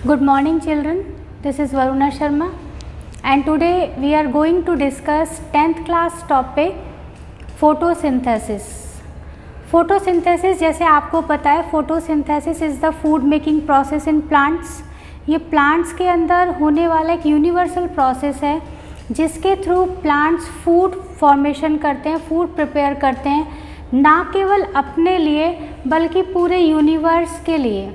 Good morning children, this is Varuna Sharma and today we are going to discuss 10th class topic photosynthesis. Photosynthesis जैसे आपको पता है photosynthesis is the food making process in plants. ये plants के अंदर होने वाला एक यूनिवर्सल प्रोसेस है जिसके थ्रू प्लांट्स फूड फॉर्मेशन करते हैं, फूड प्रिपेयर करते हैं, ना केवल अपने लिए बल्कि पूरे यूनिवर्स के लिए।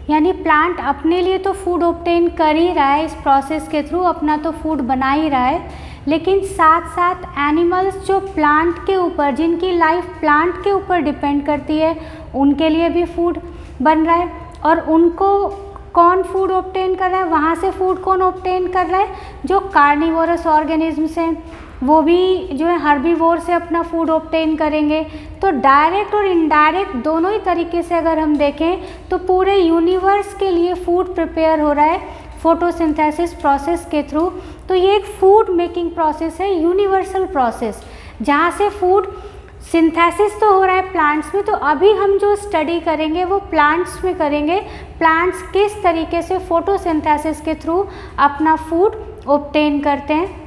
यानी प्लांट अपने लिए तो फूड ऑब्टेन कर ही रहा है, इस प्रोसेस के थ्रू अपना तो फूड बना ही रहा है, लेकिन साथ साथ एनिमल्स जो प्लांट के ऊपर, जिनकी लाइफ प्लांट के ऊपर डिपेंड करती है, उनके लिए भी फूड बन रहा है। और उनको कौन फूड ऑब्टेन कर रहा है, वहाँ से फूड कौन ऑब्टेन कर रहा है, जो कार्निवोरस ऑर्गेनिजम्स हैं वो भी जो है हर्बीवोर से अपना फूड ऑब्टेन करेंगे। तो डायरेक्ट और इनडायरेक्ट दोनों ही तरीके से अगर हम देखें तो पूरे यूनिवर्स के लिए फूड प्रिपेयर हो रहा है फोटोसिंथेसिस प्रोसेस के थ्रू। तो ये एक फूड मेकिंग प्रोसेस है, यूनिवर्सल प्रोसेस, जहाँ से फूड सिंथेसिस तो हो रहा है प्लांट्स में। तो अभी हम जो स्टडी करेंगे वो प्लांट्स में करेंगे, प्लांट्स किस तरीके से फोटोसिंथेसिस के थ्रू अपना फूड ऑब्टेन करते हैं।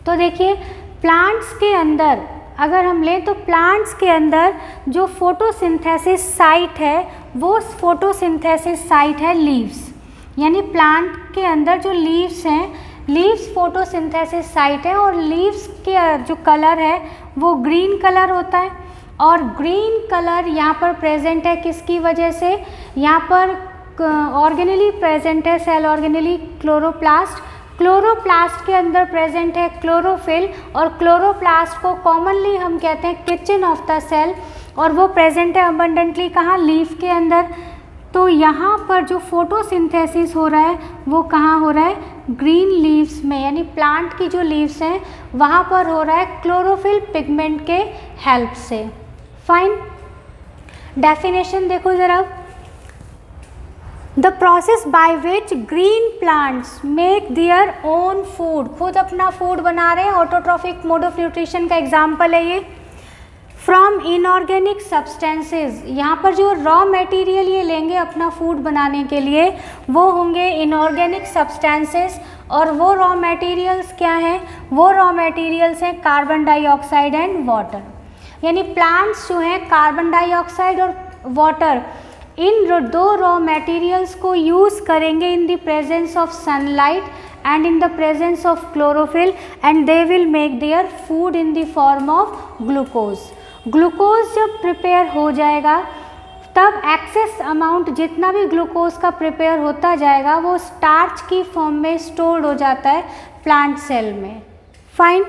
तो देखिए प्लांट्स के अंदर अगर हम लें तो प्लांट्स के अंदर जो फोटोसिंथेसिस साइट है वो फोटोसिंथेसिस साइट है लीव्स। यानी प्लांट के अंदर जो लीव्स हैं, लीव्स फोटोसिंथेसिस साइट है और लीव्स के जो कलर है वो ग्रीन कलर होता है। और ग्रीन कलर यहाँ पर प्रेजेंट है किसकी वजह से, यहाँ पर ऑर्गेनेली प्रेजेंट है, सेल ऑर्गेनेली क्लोरोप्लास्ट। क्लोरोप्लास्ट के अंदर प्रेजेंट है क्लोरोफिल और क्लोरोप्लास्ट को कॉमनली हम कहते हैं किचन ऑफ द सेल, और वो प्रेजेंट है अबंडेंटली कहाँ, लीफ के अंदर। तो यहाँ पर जो फोटोसिंथेसिस हो रहा है वो कहाँ हो रहा है, ग्रीन लीव्स में, यानी प्लांट की जो लीव्स हैं वहाँ पर हो रहा है क्लोरोफिल पिगमेंट के हेल्प से। फाइन, डेफिनेशन देखो ज़रा। The process by which green plants make their own food, खुद अपना फूड बना रहे हैं, ऑटोट्रॉफिक मोड ऑफ न्यूट्रिशन का एग्जाम्पल है ये। फ्रॉम इनऑर्गेनिक सब्सटेंसेस, यहाँ पर जो रॉ मटेरियल ये लेंगे अपना फूड बनाने के लिए वो होंगे इनऑर्गेनिक सब्सटेंसेस। और वो रॉ मटेरियल्स क्या हैं, वो रॉ मटेरियल्स हैं कार्बन डाइऑक्साइड एंड वाटर। यानी प्लांट्स जो हैं कार्बन डाइऑक्साइड और वाटर, इन दो रॉ मटेरियल्स को यूज़ करेंगे in the presence of sunlight and in the presence of chlorophyll and they will make their food in the form of glucose. Glucose जब prepare हो जाएगा तब एक्सेस अमाउंट जितना भी ग्लूकोज का प्रिपेयर होता जाएगा वो स्टार्च की फॉर्म में स्टोर्ड हो जाता है प्लांट सेल में। फाइन,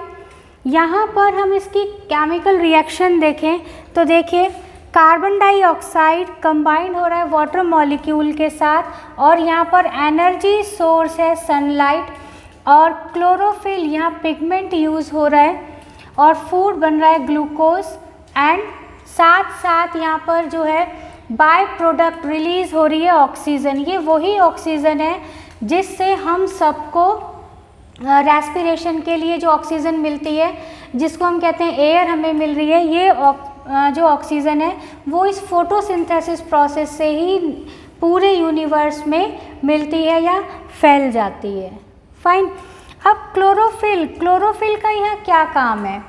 यहाँ पर हम इसकी केमिकल रिएक्शन देखें तो देखिए कार्बन डाइऑक्साइड कंबाइंड हो रहा है वाटर मॉलिक्यूल के साथ और यहाँ पर एनर्जी सोर्स है सनलाइट, और क्लोरोफिल यहाँ पिगमेंट यूज़ हो रहा है और फूड बन रहा है ग्लूकोज। एंड साथ साथ यहाँ पर जो है बाय प्रोडक्ट रिलीज़ हो रही है ऑक्सीजन। ये वही ऑक्सीजन है जिससे हम सबको रेस्पिरेशन के लिए जो ऑक्सीजन मिलती है, जिसको हम कहते हैं एयर हमें मिल रही है, ये जो ऑक्सीजन है वो इस फोटोसिंथेसिस प्रोसेस से ही पूरे यूनिवर्स में मिलती है या फैल जाती है। फाइन, अब क्लोरोफिल का यहाँ क्या काम है।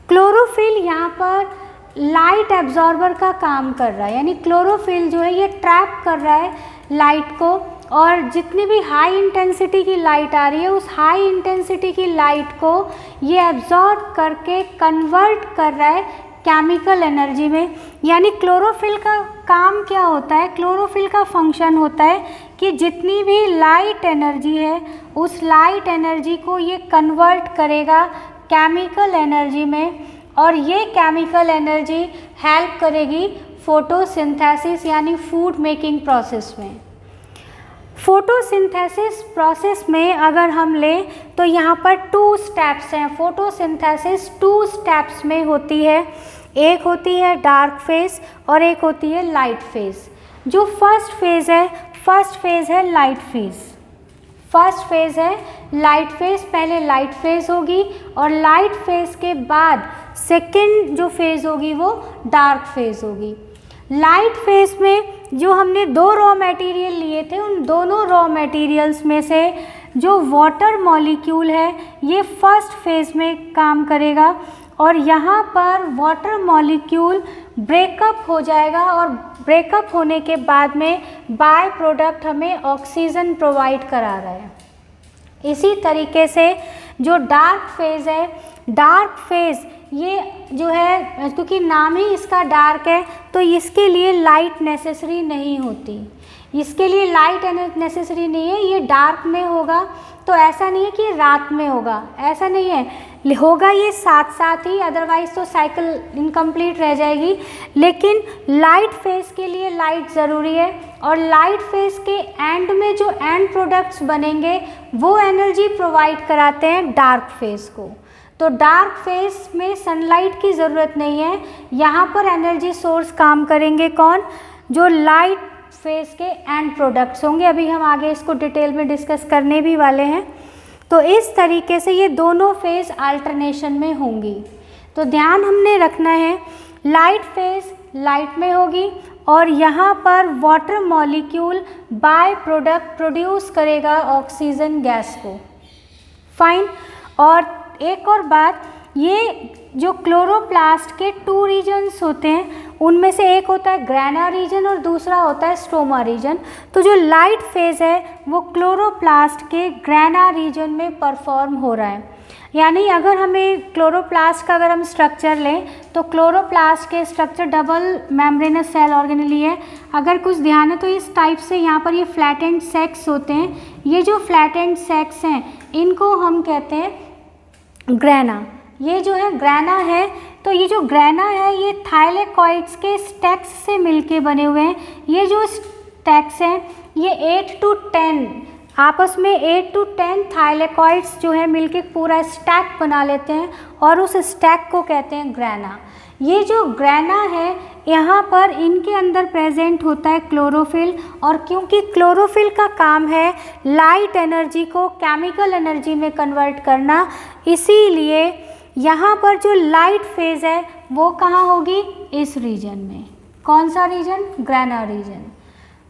क्लोरोफिल यहाँ पर लाइट एब्जॉर्बर का काम कर रहा है, यानी क्लोरोफिल जो है ये ट्रैप कर रहा है लाइट को, और जितनी भी हाई इंटेंसिटी की लाइट आ रही है उस हाई इंटेंसिटी की लाइट को ये एब्जॉर्ब करके कन्वर्ट कर रहा है केमिकल एनर्जी में। यानी क्लोरोफिल का काम क्या होता है, क्लोरोफिल का फंक्शन होता है कि जितनी भी लाइट एनर्जी है उस लाइट एनर्जी को ये कन्वर्ट करेगा केमिकल एनर्जी में, और ये केमिकल एनर्जी हेल्प करेगी फोटोसिंथेसिस यानी फूड मेकिंग प्रोसेस में। फोटोसिंथेसिस प्रोसेस में अगर हम लें तो यहाँ पर 2 स्टेप्स हैं। फोटोसिंथेसिस 2 स्टेप्स में होती है, एक होती है डार्क फेज और एक होती है लाइट फेज। जो फर्स्ट फेज़ है लाइट फेज। फर्स्ट फेज़ है लाइट फेज, पहले लाइट फेज होगी और लाइट फेज के बाद सेकेंड जो फेज़ होगी वो डार्क फेज होगी। लाइट फेज में जो हमने 2 रॉ मटेरियल लिए थे, उन दोनों रॉ मटेरियल्स में से जो वाटर मॉलिक्यूल है ये फर्स्ट फेज में काम करेगा और यहाँ पर वाटर मॉलिक्यूल ब्रेकअप हो जाएगा और ब्रेकअप होने के बाद में बाय प्रोडक्ट हमें ऑक्सीजन प्रोवाइड करा रहा है। इसी तरीके से जो डार्क फेज़ है, डार्क फेज़ ये जो है क्योंकि नाम ही इसका डार्क है तो इसके लिए लाइट नेसेसरी नहीं होती, इसके लिए लाइट नेसेसरी नहीं है, ये डार्क में होगा। तो ऐसा नहीं है कि रात में होगा, ऐसा नहीं है, होगा ये साथ साथ ही, अदरवाइज़ तो साइकिल इनकम्प्लीट रह जाएगी। लेकिन लाइट फेज़ के लिए लाइट ज़रूरी है और लाइट फेज़ के एंड में जो एंड प्रोडक्ट्स बनेंगे वो एनर्जी प्रोवाइड कराते हैं डार्क फेज़ को। तो डार्क फेज़ में सनलाइट की ज़रूरत नहीं है, यहाँ पर एनर्जी सोर्स काम करेंगे कौन, जो लाइट फेज़ के एंड प्रोडक्ट्स होंगे। अभी हम आगे इसको डिटेल में डिस्कस करने भी वाले हैं। तो इस तरीके से ये दोनों फेज़ अल्टरनेशन में होंगी। तो ध्यान हमने रखना है, लाइट फेज़ लाइट में होगी और यहाँ पर water molecule by product produce करेगा ऑक्सीजन गैस को। फाइन। और एक और बात, ये जो क्लोरोप्लास्ट के 2 रीजन्स होते हैं उनमें से एक होता है ग्रैना रीजन और दूसरा होता है स्ट्रोमा रीजन। तो जो लाइट फेज़ है वो क्लोरोप्लास्ट के ग्रैना रीजन में परफॉर्म हो रहा है। यानी अगर हमें क्लोरोप्लास्ट का अगर हम स्ट्रक्चर लें तो क्लोरोप्लास्ट के structure double membranous cell organelle है। अगर कुछ ध्यान है तो इस टाइप से यहाँ पर ये फ्लैटेंड सेक्स होते हैं। ये जो फ्लैटेंड सेक्स हैं इनको हम कहते हैं ग्रैना। ये जो है ग्रैना है, तो ये जो ग्रैना है ये थाइलेकॉइड्स के स्टैक्स से मिलके बने हुए हैं। ये जो स्टैक्स हैं ये 8 to 10 आपस में 8 to 10 थाइलेकॉइड्स जो है मिलके पूरा स्टैक बना लेते हैं और उस स्टैक को कहते हैं ग्रैना। ये जो ग्रैना है यहाँ पर इनके अंदर प्रेजेंट होता है क्लोरोफिल, और क्योंकि क्लोरोफिल का काम है लाइट एनर्जी को केमिकल एनर्जी में कन्वर्ट करना, इसीलिए यहाँ पर जो लाइट फेज़ है वो कहाँ होगी, इस रीजन में। कौन सा रीजन, ग्रैना रीजन।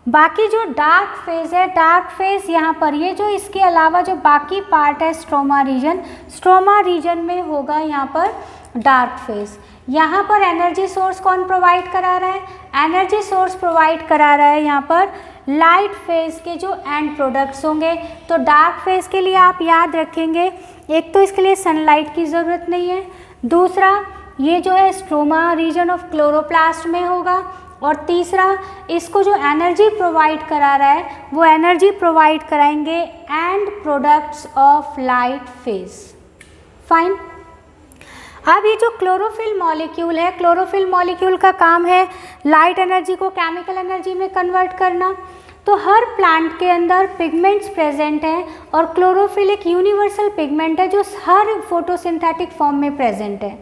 बाकी जो डार्क फेज़ है, डार्क फेज़ यहाँ पर, ये जो इसके अलावा जो बाकी पार्ट है स्ट्रोमा रीजन, स्ट्रोमा रीजन में होगा यहाँ पर डार्क फेज़। यहाँ पर एनर्जी सोर्स कौन प्रोवाइड करा रहा है, एनर्जी सोर्स प्रोवाइड करा रहा है यहाँ पर लाइट फेज़ के जो एंड प्रोडक्ट्स होंगे। तो डार्क फेज़ के लिए आप याद रखेंगे, एक तो इसके लिए सनलाइट की ज़रूरत नहीं है, दूसरा ये जो है स्ट्रोमा रीजन ऑफ क्लोरोप्लास्ट में होगा, और तीसरा इसको जो एनर्जी प्रोवाइड करा रहा है वो एनर्जी प्रोवाइड कराएंगे and products of light phase. Fine. अब ये जो क्लोरोफिल मॉलिक्यूल है, क्लोरोफिल मॉलिक्यूल का काम है लाइट एनर्जी को केमिकल एनर्जी में कन्वर्ट करना। तो हर प्लांट के अंदर पिगमेंट्स प्रेजेंट हैं और क्लोरोफिल एक यूनिवर्सल पिगमेंट है जो हर फोटोसिंथेटिक फॉर्म में प्रेजेंट है।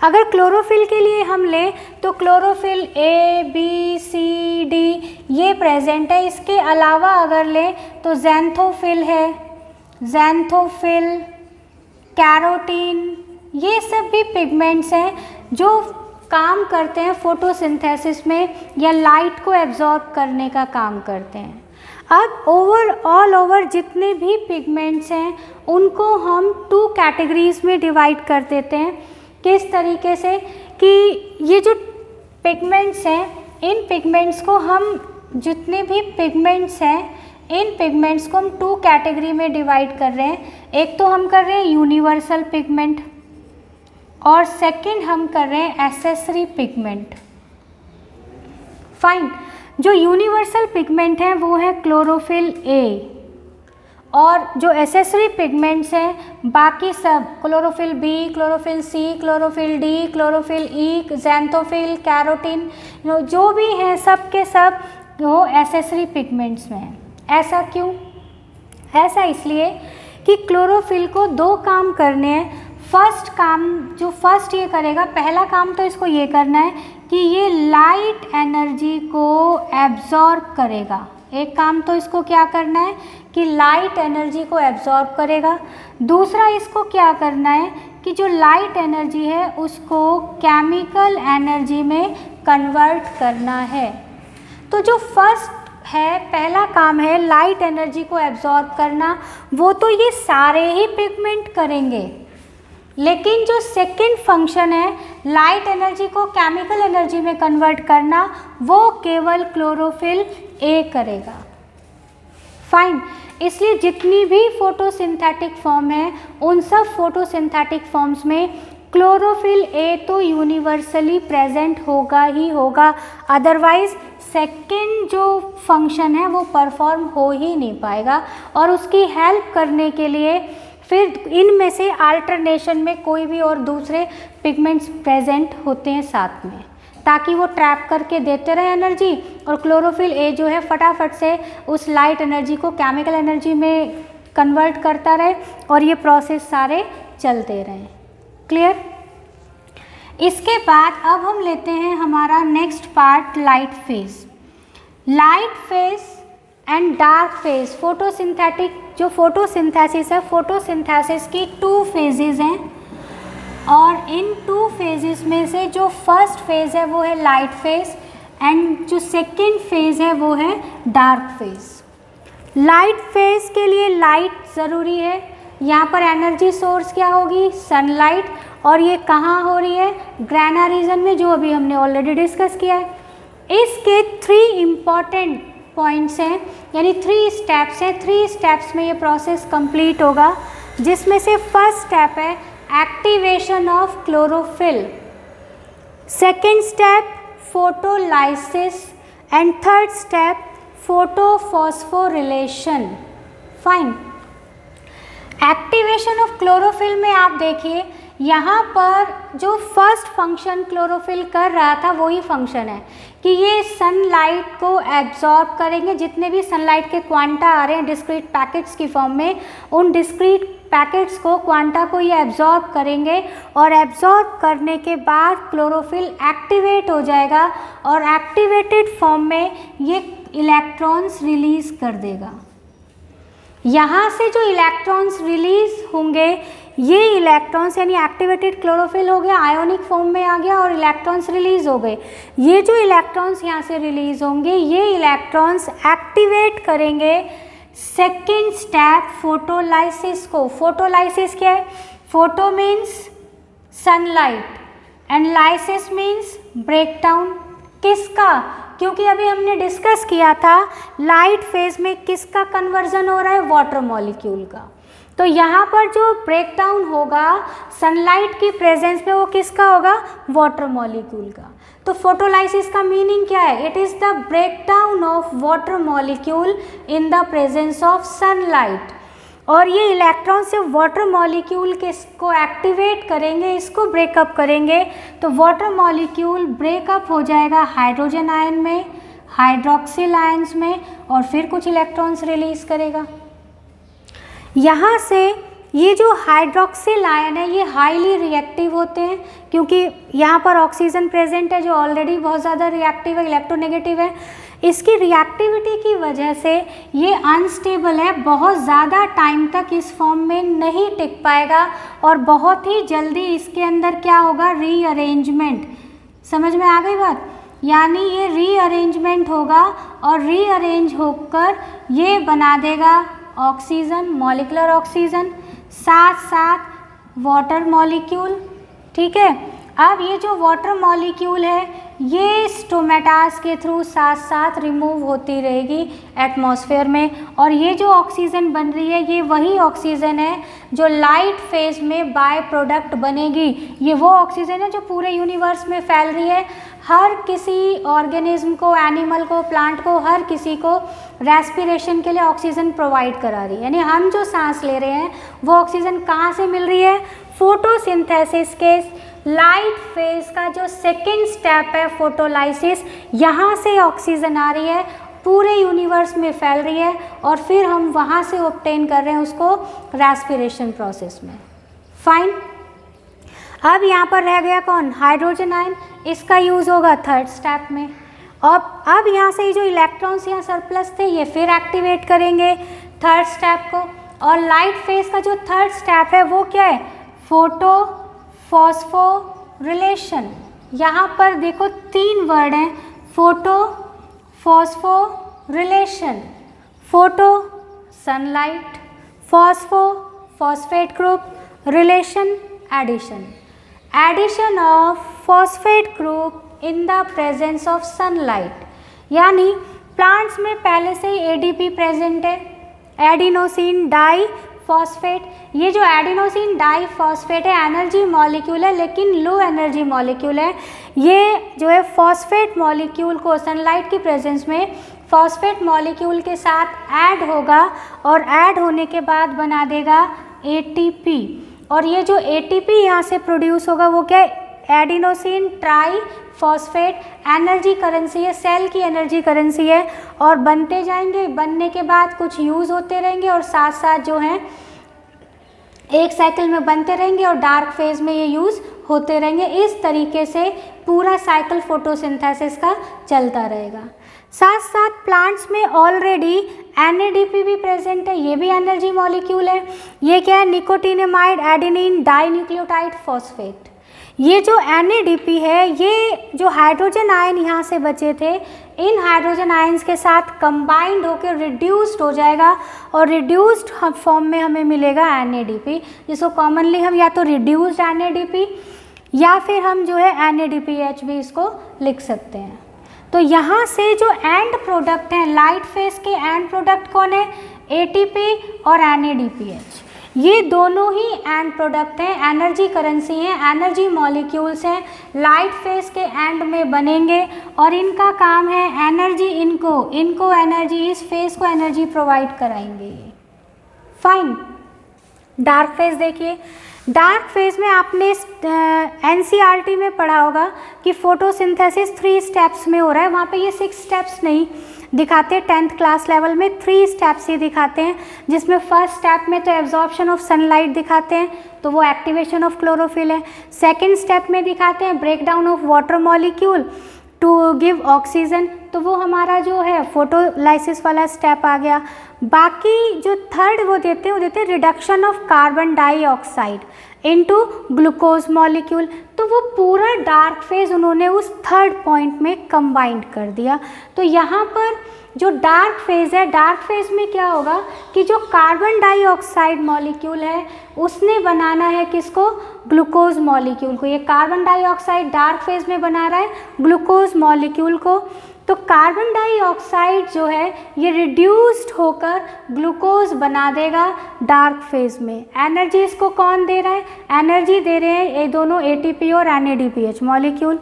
अगर क्लोरोफिल के लिए हम लें तो chlorophyll A, B, C, D ये प्रेजेंट है। इसके अलावा अगर लें तो ज़ैंथोफिल है, ज़ैंथोफिल, कैरोटीन, ये सब भी पिगमेंट्स हैं जो काम करते हैं फोटोसिंथेसिस में या लाइट को एब्जॉर्ब करने का काम करते हैं। अब ऑल ओवर जितने भी पिगमेंट्स हैं उनको हम 2 कैटेगरीज में डिवाइड कर देते हैं। किस तरीके से कि ये जो पिगमेंट्स हैं, इन पिगमेंट्स को हम, जितने भी पिगमेंट्स हैं इन पिगमेंट्स को हम 2 कैटेगरी में डिवाइड कर रहे हैं। एक तो हम कर रहे हैं यूनिवर्सल पिगमेंट और सेकंड हम कर रहे हैं एसेसरी पिगमेंट। फाइन। जो यूनिवर्सल पिगमेंट है वो है क्लोरोफिल A, और जो एसेसरी पिगमेंट्स हैं बाकी सब chlorophyll B, chlorophyll C, chlorophyll D, chlorophyll E, xanthophyll, carotene, जो भी हैं सब के सब वो एसेसरी पिगमेंट्स में हैं। ऐसा क्यों? ऐसा इसलिए कि क्लोरोफिल को 2 काम करने हैं। फर्स्ट काम जो फर्स्ट ये करेगा, पहला काम तो इसको ये करना है कि ये लाइट एनर्जी को एब्जॉर्ब करेगा। एक काम तो इसको क्या करना है कि लाइट एनर्जी को एब्जॉर्ब करेगा। दूसरा इसको क्या करना है कि जो लाइट एनर्जी है उसको केमिकल एनर्जी में कन्वर्ट करना है। तो जो फर्स्ट है, पहला काम है लाइट एनर्जी को एब्जॉर्ब करना, वो तो ये सारे ही पिगमेंट करेंगे, लेकिन जो सेकंड फंक्शन है लाइट एनर्जी को केमिकल एनर्जी में कन्वर्ट करना, वो केवल क्लोरोफिल ए करेगा। फाइन। इसलिए जितनी भी फोटोसिंथेटिक फॉर्म है उन सब फोटोसिंथेटिक फॉर्म्स में क्लोरोफिल ए तो यूनिवर्सली प्रेजेंट होगा ही होगा, अदरवाइज सेकंड जो फंक्शन है वो परफॉर्म हो ही नहीं पाएगा। और उसकी हेल्प करने के लिए फिर इनमें से अल्टरनेशन में कोई भी और दूसरे पिगमेंट्स प्रेजेंट होते हैं साथ में, ताकि वो ट्रैप करके देते रहे एनर्जी, और क्लोरोफिल ए जो है फटाफट से उस लाइट एनर्जी को केमिकल एनर्जी में कन्वर्ट करता रहे और ये प्रोसेस सारे चलते रहें। क्लियर? इसके बाद अब हम लेते हैं हमारा next part, light phase. Light phase and dark phase, photosynthetic जो फोटोसिंथेसिस है, फोटोसिंथेसिस की 2 फेजेस हैं, और इन 2 फेजेस में से जो फर्स्ट फेज है वो है लाइट फेज, एंड जो सेकंड फेज है वो है डार्क फेज। लाइट फेज के लिए लाइट ज़रूरी है। यहाँ पर एनर्जी सोर्स क्या होगी? सनलाइट, और ये कहाँ हो रही है? ग्रेना रीजन में, जो अभी हमने ऑलरेडी डिस्कस किया है। इसके 3 इम्पॉर्टेंट पॉइंट्स हैं, यानी 3 स्टेप्स हैं। 3 स्टेप्स में ये प्रोसेस कंप्लीट होगा, जिसमें से फर्स्ट स्टेप है activation of chlorophyll, second step photolysis, and third step photophosphorylation. Fine. Activation of chlorophyll में आप देखिए, यहाँ पर जो फर्स्ट फंक्शन क्लोरोफिल कर रहा था वही फंक्शन है कि ये सनलाइट को एब्जॉर्ब करेंगे। जितने भी सनलाइट के क्वांटा आ रहे हैं डिस्क्रीट पैकेट्स की फॉर्म में, उन डिस्क्रीट पैकेट्स को, क्वांटा को ये एब्जॉर्ब करेंगे, और एब्जॉर्ब करने के बाद क्लोरोफिल एक्टिवेट हो जाएगा, और एक्टिवेटेड फॉर्म में ये इलेक्ट्रॉन्स रिलीज कर देगा। यहाँ से जो इलेक्ट्रॉन्स रिलीज होंगे, ये इलेक्ट्रॉन्स यानी एक्टिवेटेड क्लोरोफिल हो गया, आयोनिक फॉर्म में आ गया और इलेक्ट्रॉन्स रिलीज हो गए। ये जो इलेक्ट्रॉन्स यहाँ से रिलीज होंगे, ये इलेक्ट्रॉन्स एक्टिवेट करेंगे सेकेंड स्टेप फोटोलाइसिस को। फोटोलाइसिस क्या है? Photo means sunlight and lysis means breakdown. किसका? क्योंकि अभी हमने डिस्कस किया था लाइट फेज में किसका कन्वर्जन हो रहा है? वाटर मॉलिक्यूल का। तो यहाँ पर जो ब्रेकडाउन होगा सनलाइट की प्रेजेंस में, वो किसका होगा? वाटर मॉलिक्यूल का। तो फोटोलाइसिस का मीनिंग क्या है? It is the breakdown of water molecule in the presence of sunlight. और ये इलेक्ट्रॉन से वाटर मॉलिक्यूल को एक्टिवेट करेंगे, इसको ब्रेकअप करेंगे, तो वाटर मॉलिक्यूल ब्रेकअप हो जाएगा हाइड्रोजन आयन में, हाइड्रोक्सिल आयंस में, और फिर कुछ इलेक्ट्रॉन्स रिलीज करेगा। यहाँ से ये जो हाइड्रोक्सिल आयन है ये हाईली रिएक्टिव होते हैं, क्योंकि यहाँ पर ऑक्सीजन प्रेजेंट है जो ऑलरेडी बहुत ज़्यादा रिएक्टिव है, इलेक्ट्रोनेगेटिव है। इसकी रिएक्टिविटी की वजह से ये अनस्टेबल है, बहुत ज़्यादा टाइम तक इस फॉर्म में नहीं टिक पाएगा, और बहुत ही जल्दी इसके अंदर क्या होगा? रीअरेंजमेंट। समझ में आ गई बात? यानी ये रीअरेंजमेंट होगा, और रीअरेंज होकर ये बना देगा ऑक्सीजन, मॉलिक्यूलर ऑक्सीजन, साथ साथ वाटर मॉलिक्यूल। ठीक है। अब ये जो वाटर मॉलिक्यूल है ये स्टोमेटास के थ्रू साथ साथ रिमूव होती रहेगी एटमॉस्फेयर में, और ये जो ऑक्सीजन बन रही है ये वही ऑक्सीजन है जो लाइट फेज में बाय प्रोडक्ट बनेगी। ये वो ऑक्सीजन है जो पूरे यूनिवर्स में फैल रही है, हर किसी ऑर्गेनिज्म को, एनिमल को, प्लांट को, हर किसी को रेस्पिरेशन के लिए ऑक्सीजन प्रोवाइड करा रही है। यानी हम जो सांस ले रहे हैं वो ऑक्सीजन कहाँ से मिल रही है? फोटोसिंथेसिस के लाइट फेज का जो सेकेंड स्टेप है फोटोलाइसिस, यहाँ से ऑक्सीजन आ रही है, पूरे यूनिवर्स में फैल रही है, और फिर हम वहाँ से ऑब्टेन कर रहे हैं उसको रेस्पिरेशन प्रोसेस में। फाइन। अब यहाँ पर रह गया कौन? Hydrogen ion. इसका यूज़ होगा थर्ड स्टेप में। और अब यहाँ से जो इलेक्ट्रॉन्स यहाँ सरप्लस थे ये फिर एक्टिवेट करेंगे थर्ड स्टेप को। और लाइट फेज का जो थर्ड स्टेप है वो क्या है? Photo phosphorylation. यहाँ पर देखो 3 वर्ड हैं, photo, phosphorylation, photo sunlight, phospho phosphate group, relation addition of phosphate group in the presence of sunlight। यानी प्लांट्स में पहले से ही ADP प्रेजेंट है, एडिनोसिन डाई फॉस्फेट। ये जो एडिनोसिन डाई फॉस्फेट है एनर्जी मॉलिक्यूल है, लेकिन लो एनर्जी मॉलिक्यूल है। ये जो है फॉस्फेट मॉलिक्यूल को सनलाइट की प्रेजेंस में फॉस्फेट मॉलिक्यूल के साथ ऐड होगा और ऐड होने के बाद बना देगा ATP। और ये जो ATP यहाँ से प्रोड्यूस होगा वो क्या है? Adenosine try phosphate energy currency है, सेल की एनर्जी करेंसी है। और बनते जाएंगे, बनने के बाद कुछ यूज़ होते रहेंगे और साथ साथ जो है एक साइकिल में बनते रहेंगे और डार्क फेज में ये यूज़ होते रहेंगे। इस तरीके से पूरा साइकिल फोटोसिंथेसिस का चलता रहेगा। साथ साथ प्लांट्स में ऑलरेडी NADP भी प्रेजेंट है, ये भी एनर्जी मॉलिक्यूल है। ये क्या है? Nicotinamide adenine dinucleotide phosphate. ये जो NADP है, ये जो हाइड्रोजन आयन यहाँ से बचे थे, इन हाइड्रोजन आयन्स के साथ कंबाइंड होकर रिड्यूस्ड हो जाएगा और रिड्यूस्ड फॉर्म में हमें मिलेगा NADP, जिसको कॉमनली हम या तो रिड्यूस्ड NADP या फिर हम जो है NADPH भी इसको लिख सकते हैं। तो यहाँ से जो एंड प्रोडक्ट हैं, लाइट फेज के एंड प्रोडक्ट कौन है? ATP और NADPH। ये दोनों ही एंड प्रोडक्ट हैं, एनर्जी करेंसी हैं, एनर्जी मॉलिक्यूल्स हैं, लाइट फेज के एंड में बनेंगे और इनका काम है एनर्जी, इनको एनर्जी, इस फेज को एनर्जी प्रोवाइड कराएंगे। फाइन। डार्क फेज देखिए, डार्क फेज में आपने NCERT में पढ़ा होगा कि फोटोसिंथेसिस 3 स्टेप्स में हो रहा है। वहाँ पे ये 6 स्टेप्स नहीं दिखाते, 10th क्लास लेवल में 3 स्टेप्स ही दिखाते हैं, जिसमें फर्स्ट स्टेप में तो एब्जॉर्प्शन ऑफ सनलाइट दिखाते हैं, तो वो एक्टिवेशन ऑफ क्लोरोफिल है। सेकेंड स्टेप में दिखाते हैं break down of water molecule to give oxygen, तो वो हमारा जो है फोटोलाइसिस वाला स्टेप आ गया। बाकी जो थर्ड वो देते हैं reduction of carbon dioxide into glucose molecule. तो वो पूरा डार्क फेज उन्होंने उस थर्ड पॉइंट में कंबाइंड कर दिया। तो यहाँ पर जो डार्क फेज है, डार्क फेज में क्या होगा कि जो कार्बन डाइऑक्साइड मॉलिक्यूल है उसने बनाना है किसको? ग्लूकोज मॉलिक्यूल को। ये कार्बन डाइऑक्साइड डार्क फेज में बना रहा है ग्लूकोज मॉलिक्यूल को। तो कार्बन डाइऑक्साइड जो है ये रिड्यूस्ड होकर ग्लूकोज बना देगा डार्क फेज में। एनर्जी इसको कौन दे रहा है? एनर्जी दे रहे हैं ये दोनों ATP और NADPH मॉलिक्यूल।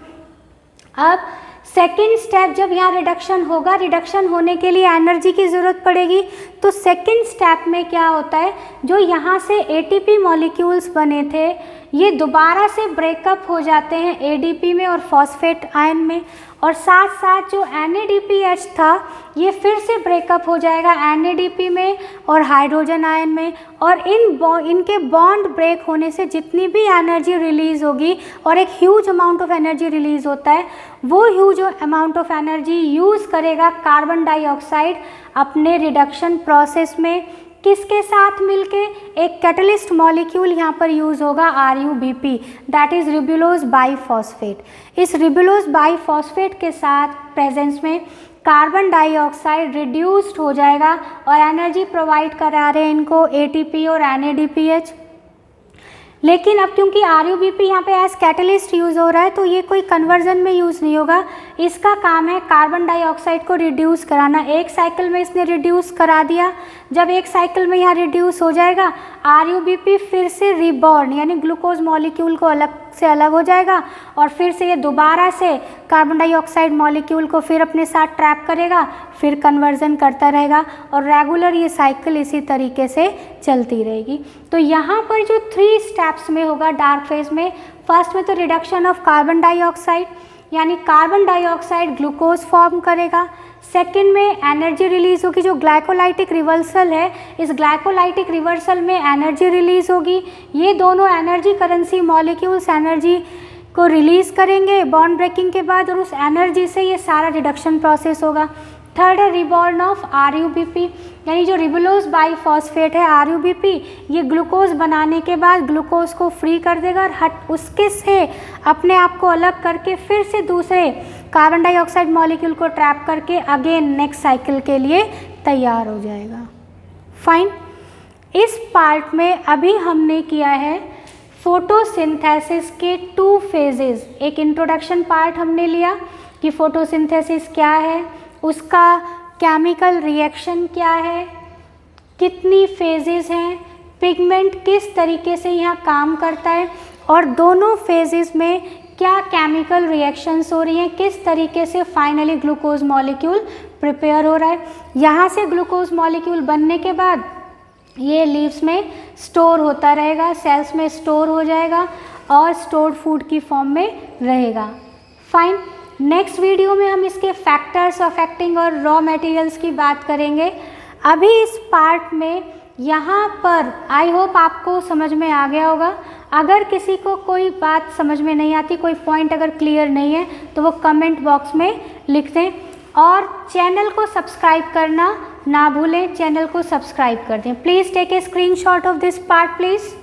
अब सेकेंड स्टेप जब यहाँ रिडक्शन होगा, रिडक्शन होने के लिए एनर्जी की ज़रूरत पड़ेगी, तो सेकेंड स्टेप में क्या होता है, जो यहाँ से ATP मॉलिक्यूल्स बने थे ये दोबारा से ब्रेकअप हो जाते हैं ADP में और फॉस्फेट आयन में, और साथ साथ जो NADPH था ये फिर से ब्रेकअप हो जाएगा NADP में और हाइड्रोजन आयन में। और इनके बॉन्ड ब्रेक होने से जितनी भी एनर्जी रिलीज़ होगी, और एक huge amount of energy release होता है, वो huge amount of energy use करेगा कार्बन डाइऑक्साइड अपने रिडक्शन प्रोसेस में। किसके साथ मिलके? एक कैटलिस्ट मॉलिक्यूल यहाँ पर यूज़ होगा RUBP, that is ribulose biphosphate. इस रिबुलोज बाईफॉस्फेट के साथ प्रेजेंस में कार्बन डाइऑक्साइड रिड्यूस्ड हो जाएगा और एनर्जी प्रोवाइड करा रहे हैं इनको ATP और NADPH। लेकिन अब क्योंकि RUBP यहाँ पे एज कैटलिस्ट यूज़ हो रहा है, तो ये कोई कन्वर्जन में यूज़ नहीं होगा। इसका काम है कार्बन डाइऑक्साइड को रिड्यूस कराना। एक साइकिल में इसने रिड्यूस करा दिया, जब एक साइकिल में यहाँ रिड्यूस हो जाएगा RUBP फिर से रिबॉर्न यानी ग्लूकोज मॉलिक्यूल को अलग हो जाएगा और फिर से ये दोबारा से कार्बन डाइऑक्साइड मॉलिक्यूल को फिर अपने साथ ट्रैप करेगा, फिर कन्वर्जन करता रहेगा और रेगुलर ये साइकिल इसी तरीके से चलती रहेगी। तो यहाँ पर जो 3 स्टेप्स में होगा डार्क फेज में, फर्स्ट में तो रिडक्शन ऑफ कार्बन डाइऑक्साइड यानी कार्बन डाइऑक्साइड ग्लूकोज फॉर्म करेगा। सेकेंड में एनर्जी रिलीज़ होगी, जो ग्लाइकोलाइटिक रिवर्सल है, इस ग्लाइकोलाइटिक रिवर्सल में एनर्जी रिलीज़ होगी। ये दोनों एनर्जी करेंसी मॉलिक्यूल्स एनर्जी को रिलीज़ करेंगे बॉन्ड ब्रेकिंग के बाद, और उस एनर्जी से ये सारा रिडक्शन प्रोसेस होगा। थर्ड है रिबॉर्न ऑफ RUBP, यानी जो रिबुलोज बाईफॉस्फेट है RUBP, ये ग्लूकोज बनाने के बाद ग्लूकोज को फ्री कर देगा और उसके से अपने आप को अलग करके फिर से दूसरे कार्बन डाइऑक्साइड मॉलिक्यूल को ट्रैप करके अगेन नेक्स्ट साइकिल के लिए तैयार हो जाएगा। फाइन। इस पार्ट में अभी हमने किया है फोटोसिंथेसिस के 2 फेजेस। एक इंट्रोडक्शन पार्ट हमने लिया कि फोटोसिंथेसिस क्या है, उसका केमिकल रिएक्शन क्या है, कितनी फेजेस हैं, पिगमेंट किस तरीके से यहाँ काम करता है और दोनों फेजेस में क्या केमिकल रिएक्शंस हो रही हैं, किस तरीके से फाइनली ग्लूकोज मॉलिक्यूल प्रिपेयर हो रहा है। यहाँ से ग्लूकोज मॉलिक्यूल बनने के बाद ये लीव्स में स्टोर होता रहेगा, सेल्स में स्टोर हो जाएगा और स्टोर्ड फूड की फॉर्म में रहेगा। फाइन। नेक्स्ट वीडियो में हम इसके फैक्टर्स अफेक्टिंग और रॉ मटेरियल्स की बात करेंगे। अभी इस पार्ट में यहाँ पर आई होप आपको समझ में आ गया होगा। अगर किसी को कोई बात समझ में नहीं आती, कोई पॉइंट अगर क्लियर नहीं है तो वो कमेंट बॉक्स में लिख दें और चैनल को सब्सक्राइब करना ना भूलें। चैनल को सब्सक्राइब कर दें। Please take a screenshot of this part please.